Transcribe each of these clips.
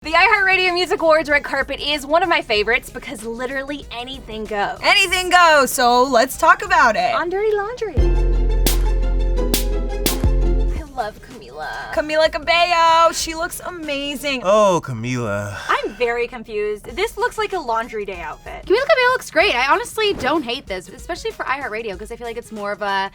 The iHeartRadio Music Awards red carpet is one of my favorites because literally anything goes. Anything goes, so let's talk about it. On Dirty Laundry. I love Camila. Camila Cabello, she looks amazing. Oh, Camila. I'm very confused. This looks like a laundry day outfit. Camila Cabello looks great. I honestly don't hate this, especially for iHeartRadio, because I feel like it's more of a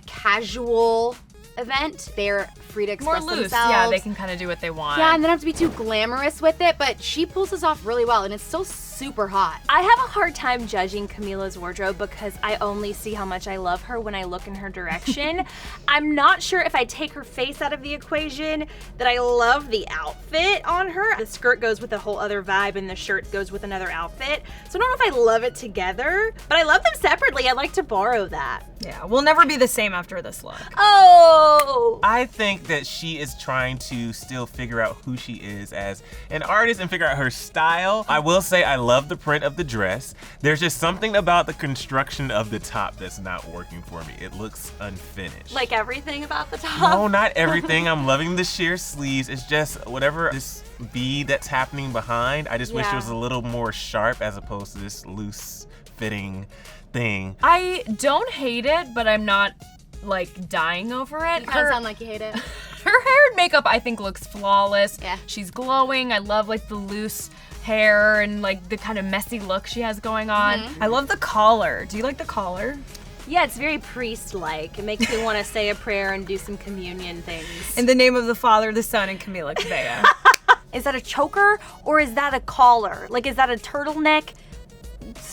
casual event. They're free to express more loose. themselves. Yeah, they can kind of do what they want. Yeah, and they don't have to be too glamorous with it, but she pulls this off really well, and it's still super hot. I have a hard time judging Camila's wardrobe because I only see how much I love her when I look in her direction. I'm not sure if I take her face out of the equation that I love the outfit on her. The skirt goes with a whole other vibe and the shirt goes with another outfit. So I don't know if I love it together, but I love them separately. I like to borrow that. Yeah, we'll never be the same after this look. Oh! I think that she is trying to still figure out who she is as an artist and figure out her style. I will say I love the print of the dress. There's just something about the construction of the top that's not working for me. It looks unfinished. Like everything about the top? No, not everything. I'm loving the sheer sleeves. It's just whatever this bead that's happening behind. I just wish it was a little more sharp as opposed to this loose fitting thing. I don't hate it, but I'm not dying over it. You kind of sound like you hate it. Her hair and makeup, I think, looks flawless. Yeah. She's glowing. I love the loose hair and the kind of messy look she has going on. I love the collar. Do you like the collar? Yeah, it's very priest-like. It makes me want to say a prayer and do some communion things. In the name of the Father, the Son, and Camila Cabello. Is that a choker or is that a collar? Is that a turtleneck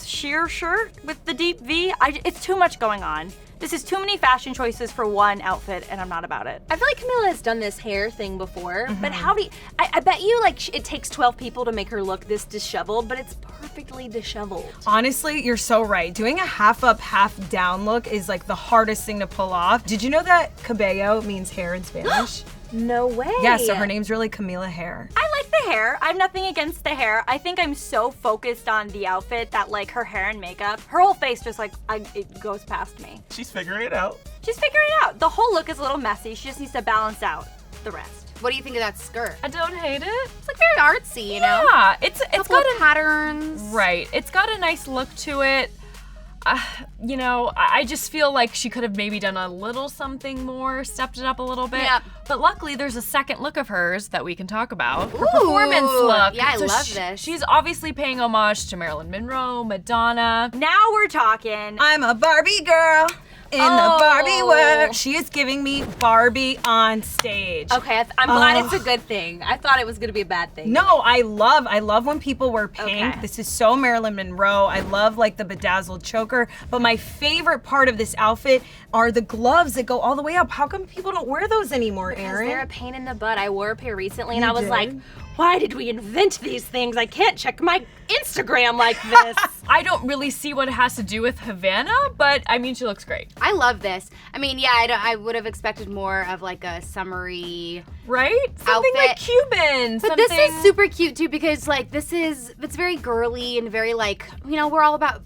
sheer shirt with the deep V? It's too much going on. This is too many fashion choices for one outfit, and I'm not about it. I feel like Camila has done this hair thing before, but how do you... I bet you, it takes 12 people to make her look this disheveled, but it's perfectly disheveled. Honestly, you're so right. Doing a half up, half down look is the hardest thing to pull off. Did you know that Cabello means hair in Spanish? No way. Yeah, so her name's really Camila Hair. I like the hair. I have nothing against the hair. I think I'm so focused on the outfit that her hair and makeup, her whole face just it goes past me. She's figuring it out. She's figuring it out. The whole look is a little messy. She just needs to balance out the rest. What do you think of that skirt? I don't hate it. It's very artsy, you know? Yeah, it's got patterns. Right. It's got a nice look to it. I just feel like she could have maybe done a little something more, stepped it up a little bit. Yep. But luckily, there's a second look of hers that we can talk about. Her performance look. Yeah, I love this. She's obviously paying homage to Marilyn Monroe, Madonna. Now we're talking. I'm a Barbie girl in the Barbie world. She is giving me Barbie on stage. Okay, I'm glad it's a good thing. I thought it was gonna be a bad thing. No, I love when people wear pink. Okay. This is so Marilyn Monroe. I love the bedazzled choker. But my favorite part of this outfit are the gloves that go all the way up. How come people don't wear those anymore, Erin? They're a pain in the butt. I wore a pair recently and I was did? like, why did we invent these things? I can't check my Instagram like this. I don't really see what it has to do with Havana, but I mean, she looks great. I love this. I mean, yeah, I would have expected more of a summery Right? Something outfit. like Cuban. But this is super cute too because it's very girly and very we're all about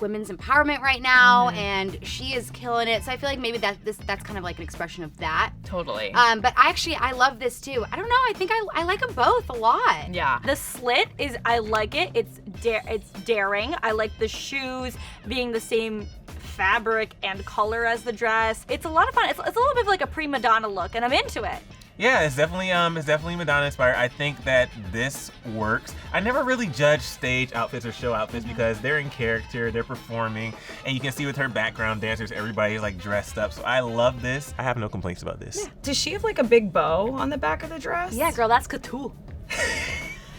women's empowerment right now, and she is killing it. So I feel like maybe that's kind of an expression of that. Totally. But I love this too. I don't know. I think I like them both a lot. Yeah. The slit I like it. It's daring. I like the shoes being the same fabric and color as the dress. It's a lot of fun. It's a little bit of a prima donna look, and I'm into it. Yeah, it's definitely Madonna inspired. I think that this works. I never really judge stage outfits or show outfits because they're in character, they're performing, and you can see with her background dancers, everybody's dressed up. So I love this. I have no complaints about this. Does she have a big bow on the back of the dress? Yeah, girl, that's couture.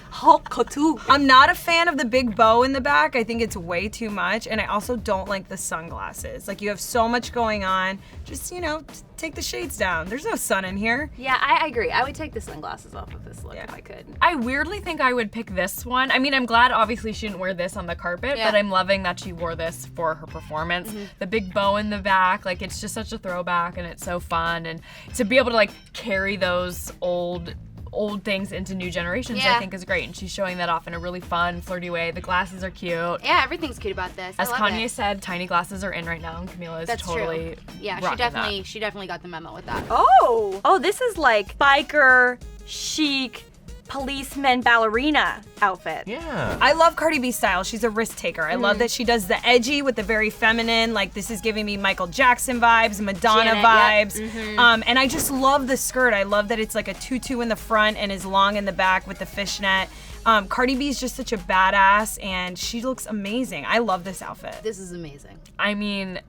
Haute couture. I'm not a fan of the big bow in the back. I think it's way too much. And I also don't like the sunglasses. You have so much going on. Just, take the shades down. There's no sun in here. Yeah, I agree. I would take the sunglasses off of this look if I could. I weirdly think I would pick this one. I mean, I'm glad obviously she didn't wear this on the carpet, but I'm loving that she wore this for her performance. The big bow in the back, it's just such a throwback and it's so fun. And to be able to carry those old things into new generations, I think is great. And she's showing that off in a really fun, flirty way. The glasses are cute. Yeah, everything's cute about this. As I love Kanye it. said, tiny glasses are in right now, and Camila is That's totally true. Yeah, rocking she definitely got the memo with that. Oh, this is biker, chic, policeman ballerina outfit. Yeah. I love Cardi B's style. She's a risk taker. I love that she does the edgy with the very feminine. Like, this is giving me Michael Jackson vibes, Madonna Janet, vibes. And I just love the skirt. I love that it's like a tutu in the front and is long in the back with the fishnet. Cardi B is just such a badass, and she looks amazing. I love this outfit. This is amazing. I mean,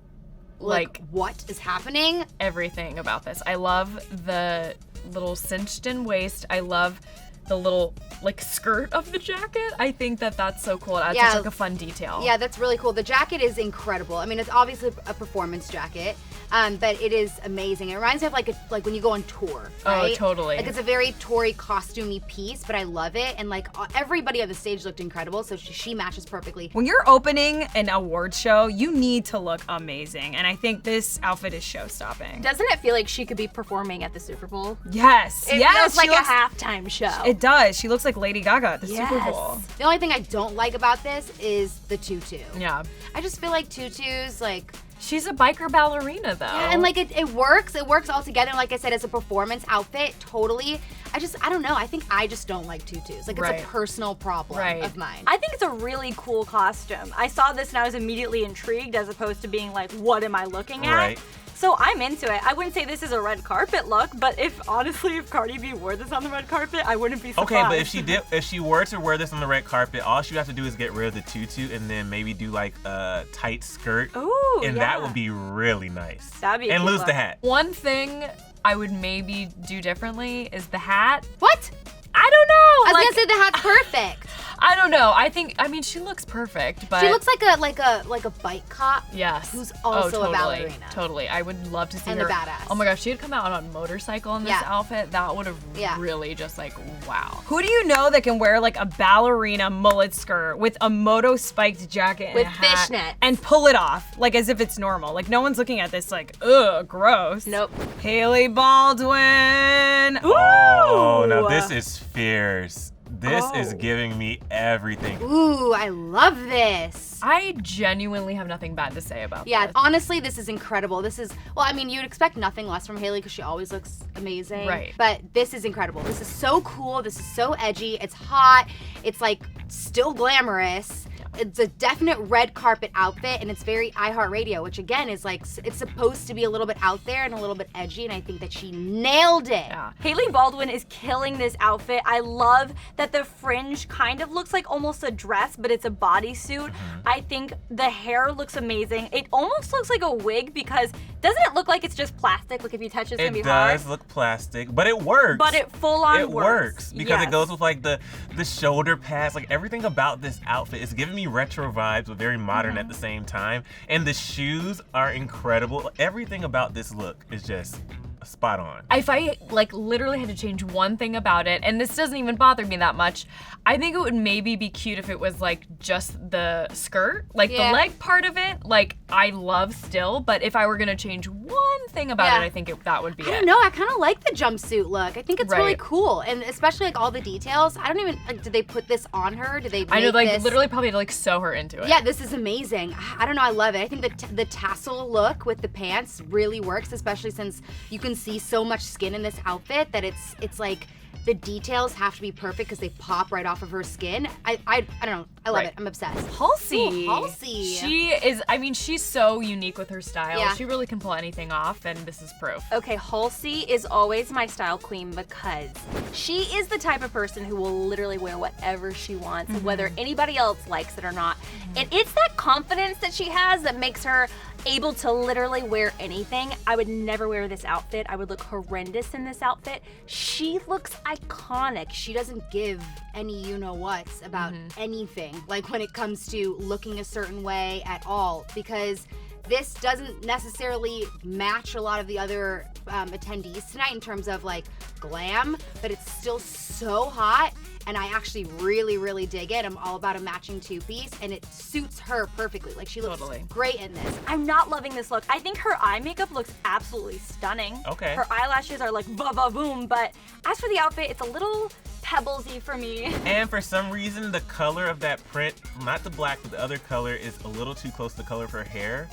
like what is happening? everything about this. I love the little cinched in waist. I love the little like skirt of the jacket. I think that that's so cool. It adds such like a fun detail. Yeah, that's really cool. The jacket is incredible. I mean, it's obviously a performance jacket, but it is amazing. It reminds me of like when you go on tour, right? Oh, totally. Like, it's a very Tory costumey piece, but I love it. And like everybody on the stage looked incredible, so she matches perfectly. When you're opening an award show, you need to look amazing, and I think this outfit is show-stopping. Doesn't it feel like she could be performing at the Super Bowl? Yes, It yes, feels like she looks, a halftime show. It does. She looks like Lady Gaga at the Super Yes. Bowl. The only thing I don't like about this is the tutu. Yeah. I just feel like tutus, like, She's a biker ballerina though. yeah, and like it works. It works all together. Like I said, as a performance outfit, totally. I don't know. I think I just don't like tutus. Like, Right. it's a personal problem Right. of mine. I think it's a really cool costume. I saw this and I was immediately intrigued as opposed to being like, what am I looking at? Right. So I'm into it. I wouldn't say this is a red carpet look, but if Cardi B wore this on the red carpet, I wouldn't be surprised. Okay, but if she were to wear this on the red carpet, all she would have to do is get rid of the tutu and then maybe do like a tight skirt. Ooh, and yeah. that would be really nice. That'd be a and cute lose look. the hat. One thing I would maybe do differently is the hat. What? I don't know. I was like, gonna say the hat's perfect. I don't know. I mean, she looks perfect, but She looks like a bike cop. yes. who's also a totally, ballerina. Totally. I would love to see And her. a badass. Oh my gosh, she had come out on a motorcycle in this Yeah. outfit. That would have Yeah. really just like wow. Who do you know that can wear like a ballerina mullet skirt with a moto spiked jacket and With a hat fishnets. and pull it off like as if it's normal? Like, no one's looking at this like, ugh, gross. Nope. Haley Baldwin. Oh, now this is fierce. This is Oh. giving me everything. Ooh, I love this. I genuinely have nothing bad to say about Yeah, this. honestly, this is incredible. This is, well, I mean, you'd expect nothing less from Haley because she always looks amazing. Right. But this is incredible. This is so cool. This is so edgy. It's hot. It's like still glamorous. It's a definite red carpet outfit, and it's very iHeartRadio, which again is like, it's supposed to be a little bit out there and a little bit edgy, and I think that she nailed it. Yeah. Haley Baldwin is killing this outfit. I love that the fringe kind of looks like almost a dress, but it's a bodysuit. I think the hair looks amazing. It almost looks like a wig because doesn't it look like it's just plastic? Like if you touch it, it's It gonna be hard. does look plastic, but it works. But it full on It works because Yes. it goes with like the shoulder pads. Like everything about this outfit is giving me retro vibes, but very modern at the same time. And the shoes are incredible. Everything about this look is just spot on. If I like literally had to change one thing about it, and this doesn't even bother me that much, I think it would maybe be cute if it was like just the skirt, like Yeah. the leg part of it. Like I love still, but if I were gonna change one thing about Yeah. it, I think that would be I it. don't know. I kind of like the jumpsuit look. I think it's really Right. cool, and especially like all the details. I don't even like. Did they put this on her? Did they? I know, make like this? literally probably to like sew her into it. Yeah, this is amazing. I don't know. I love it. I think the tassel look with the pants really works, especially since you can see so much skin in this outfit that it's like the details have to be perfect because they pop right off of her skin. I don't know. I love Right. it. I'm obsessed. Halsey. Ooh, Halsey. She is, I mean, she's so unique with her style. Yeah. She really can pull anything off, and this is proof. Okay, Halsey is always my style queen because she is the type of person who will literally wear whatever she wants, whether anybody else likes it or not. And it's that confidence that she has that makes her able to literally wear anything. I would never wear this outfit. I would look horrendous in this outfit. She looks iconic. She doesn't give any you-know-whats about anything, like when it comes to looking a certain way at all, because this doesn't necessarily match a lot of the other attendees tonight in terms of like glam, but it's still so hot, and I actually really, really dig it. I'm all about a matching two-piece, and it suits her perfectly. Like, she looks Totally. great in this. I'm not loving this look. I think her eye makeup looks absolutely stunning. Okay. Her eyelashes are like ba-ba-boom, but as for the outfit, it's a little pebblesy for me. And for some reason, the color of that print, not the black, but the other color, is a little too close to the color of her hair.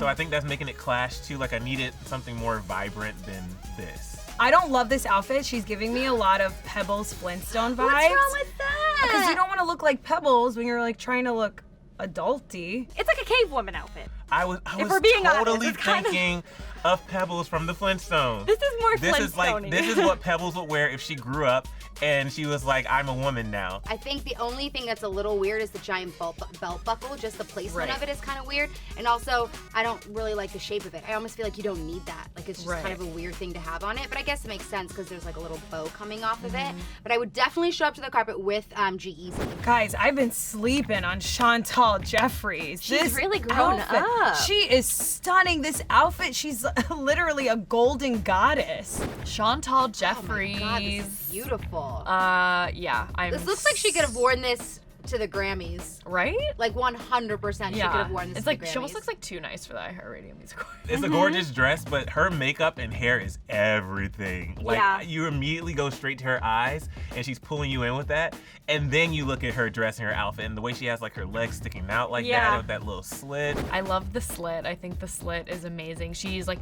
So I think that's making it clash too. Like I needed something more vibrant than this. I don't love this outfit. She's giving me a lot of Pebbles Flintstone vibes. What's wrong with that? Because you don't want to look like Pebbles when you're like trying to look adulty. It's like a cave woman outfit. I was we're being honest, totally it's kind of- thinking of Pebbles from the Flintstones. This is more This is Flintstone-y. this is what Pebbles would wear if she grew up and she was like, I'm a woman now. I think the only thing that's a little weird is the giant belt buckle. Just the placement Right. of it is kind of weird. And also, I don't really like the shape of it. I almost feel like you don't need that. Like, it's just Right. kind of a weird thing to have on it. But I guess it makes sense because there's like a little bow coming off of it. But I would definitely show up to the carpet with G-Eazy. Guys, I've been sleeping on Chantal Jeffries. She's This really grown outfit, up. She is stunning. This outfit, she's literally a golden goddess. Chantal Jeffries. Oh my God, this is beautiful. Yeah, I'm. This looks like she could have worn this to the Grammys. Right? Like 100% she could have worn this It's to like the she almost Grammys. looks like too nice for the iHeartRadio Music Awards. It's a gorgeous dress, but her makeup and hair is everything. Like, Yeah. you immediately go straight to her eyes, and she's pulling you in with that. And then you look at her dress and her outfit, and the way she has like her legs sticking out like Yeah. that with that little slit. I love the slit. I think the slit is amazing. She's like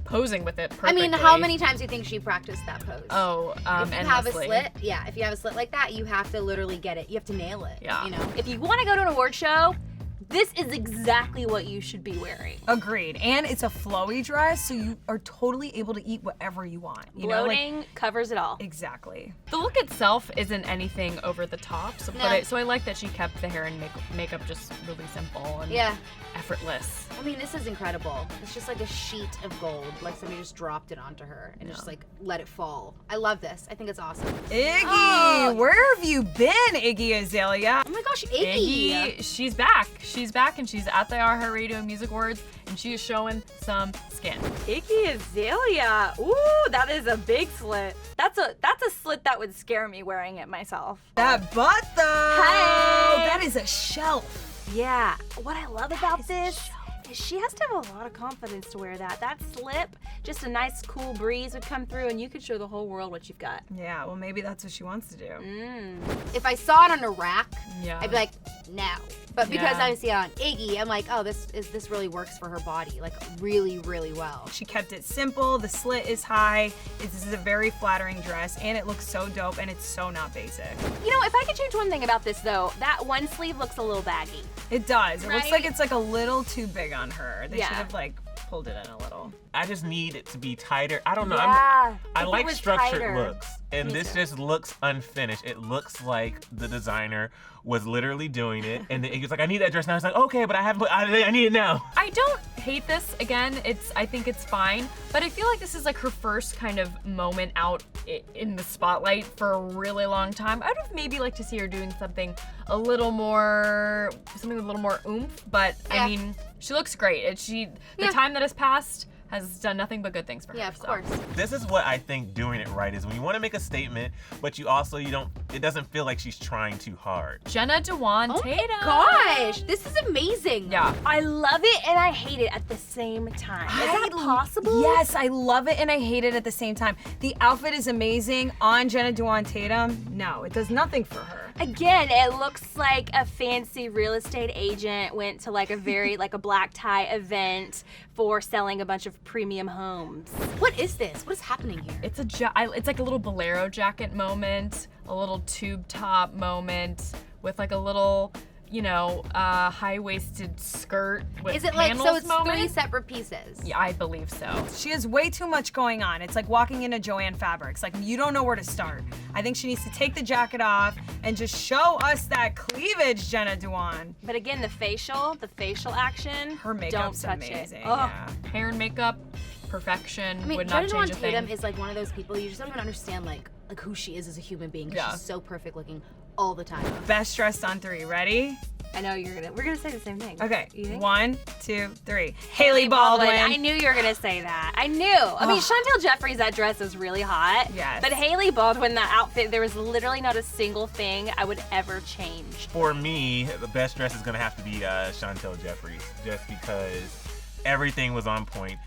posing with it I perfectly. mean, how many times do you think she practiced that pose? Oh, if you have a endlessly. slit, if you have a slit like that, you have to literally get it. You have to nail it. Yeah. You know? If you want to go to an award show, this is exactly what you should be wearing. Agreed. And it's a flowy dress, so you are totally able to eat whatever you want. You know, like, Bloating covers it all. exactly. The look itself isn't anything over the top, so, No. so I like that she kept the hair and makeup just really simple and Yeah. effortless. I mean, this is incredible. It's just like a sheet of gold. Like somebody just dropped it onto her and just like let it fall. I love this. I think it's awesome. Iggy, Oh. where have you been, Iggy Azalea? Oh my gosh, Iggy. Iggy, she's back. She's back and she's at the iHeartRadio Music Awards and she is showing some skin. Iggy Azalea. Ooh, that is a big slit. That's a slit that would scare me wearing it myself. That butt, though. Hey. That is a shelf. Yeah. What I love about this is she has to have a lot of confidence to wear that. That slip, just a nice cool breeze would come through and you could show the whole world what you've got. Yeah, well, maybe that's what she wants to do. If I saw it on a rack, Yeah. I'd be like, no. But because Yeah. I see it on Iggy, I'm like, oh, this really works for her body, like really, really well. She kept it simple. The slit is high. This is a very flattering dress, and it looks so dope, and it's so not basic. You know, if I could change one thing about this though, that one sleeve looks a little baggy. It does. It looks Right? like it's like a little too big on her. They Yeah. should have like pulled it in a little. I just need it to be tighter. I don't know. Yeah. I If it like was structured tighter. looks, and Me this too. just looks unfinished. It looks like the designer was literally doing it, and then Iggy's like, "I need that dress now." It's like, "Okay, but I need it now." I don't hate this. Again, I think it's fine, but I feel like this is like her first kind of moment out in the spotlight for a really long time. I'd have maybe liked to see her doing something with a little more oomph, but Yeah. I mean, she looks great. The time that has passed has done nothing but good things for her. Yeah, of so. course. This is what I think doing it right is when you want to make a statement, but you don't. It doesn't feel like she's trying too hard. Jenna, Dewan, Oh Tatum. my gosh, this is amazing. Yeah. I love it and I hate it at the same time. Is that possible? Yes, I love it and I hate it at the same time. The outfit is amazing on Jenna Dewan Tatum. No, it does nothing for her. Again, it looks like a fancy real estate agent went to like a very like a black tie event for selling a bunch of premium homes. What is this? What is happening here? It's it's like a little bolero jacket moment, a little tube top moment with like a little, high-waisted skirt with Is it like, panels so it's moment. 3 separate pieces? Yeah, I believe so. She has way too much going on. It's like walking into Joanne Fabrics. Like, you don't know where to start. I think she needs to take the jacket off and just show us that cleavage, Jenna Dewan. But again, the facial action, Her makeup's don't touch amazing. It. Oh. Yeah. Hair and makeup, perfection, I mean, would Jenna not Dewan change a thing. Tatum is like one of those people you just don't even understand like who she is as a human being. 'Cause Yeah. she's so perfect looking all the time. Best dressed on 3. Ready? I know we're gonna say the same thing. Okay. You think? 1, 2, 3. Haley Baldwin. I knew you were gonna say that. I knew. I mean, Chantal Jeffries, that dress is really hot. Yes. But Haley Baldwin, that outfit, there was literally not a single thing I would ever change. For me, the best dress is gonna have to be Chantal Jeffries, just because everything was on point.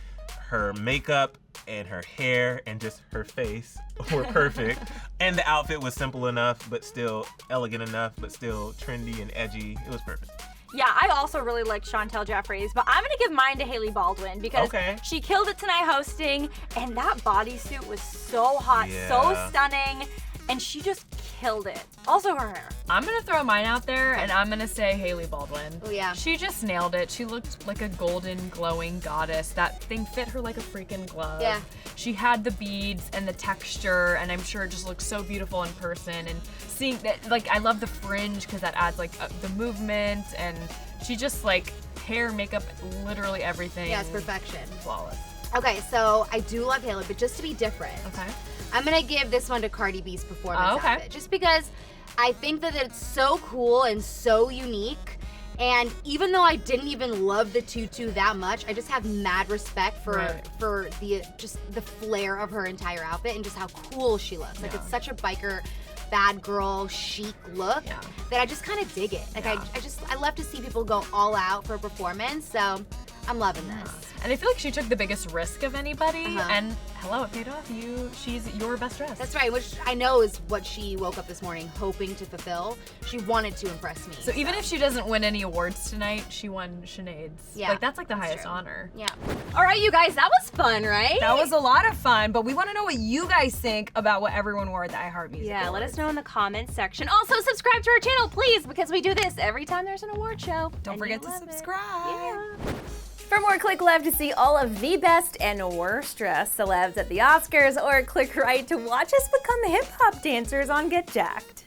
Her makeup and her hair and just her face were perfect. And the outfit was simple enough, but still elegant enough, but still trendy and edgy. It was perfect. Yeah, I also really like Chantal Jeffries, but I'm gonna give mine to Hailey Baldwin because she killed it tonight hosting, and that bodysuit was so hot, so stunning, and she just killed it. Also her hair. I'm gonna throw mine out there, and I'm gonna say Hailey Baldwin. Oh yeah. She just nailed it. She looked like a golden, glowing goddess. That thing fit her like a freaking glove. Yeah. She had the beads and the texture, and I'm sure it just looked so beautiful in person. And seeing that, like, I love the fringe because that adds like the movement, and she just like hair, makeup, literally everything. Yeah, it's perfection. Flawless. Okay, so I do love Hailey, but just to be different. Okay. I'm gonna give this one to Cardi B's performance outfit, just because I think that it's so cool and so unique. And even though I didn't even love the tutu that much, I just have mad respect for the just the flair of her entire outfit and just how cool she looks. Like, it's such a biker, bad girl, chic look that I just kind of dig it. Like, I love to see people go all out for a performance. So I'm loving this. And I feel like she took the biggest risk of anybody, and hello, it paid off. She's your best dress. That's right, which I know is what she woke up this morning hoping to fulfill. She wanted to impress me. So even if she doesn't win any awards tonight, she won Sinead's. Yeah, like, that's like the highest honor. Yeah. All right, you guys, that was fun, right? That was a lot of fun, but we want to know what you guys think about what everyone wore at the iHeart Music Yeah, let Awards. us know in the comments section. Also, subscribe to our channel, please, because we do this every time there's an award show. Don't forget to subscribe. Yeah. For more, click love to see all of the best and worst dressed celebs at the Oscars, or click right to watch us become hip hop dancers on Get Jacked.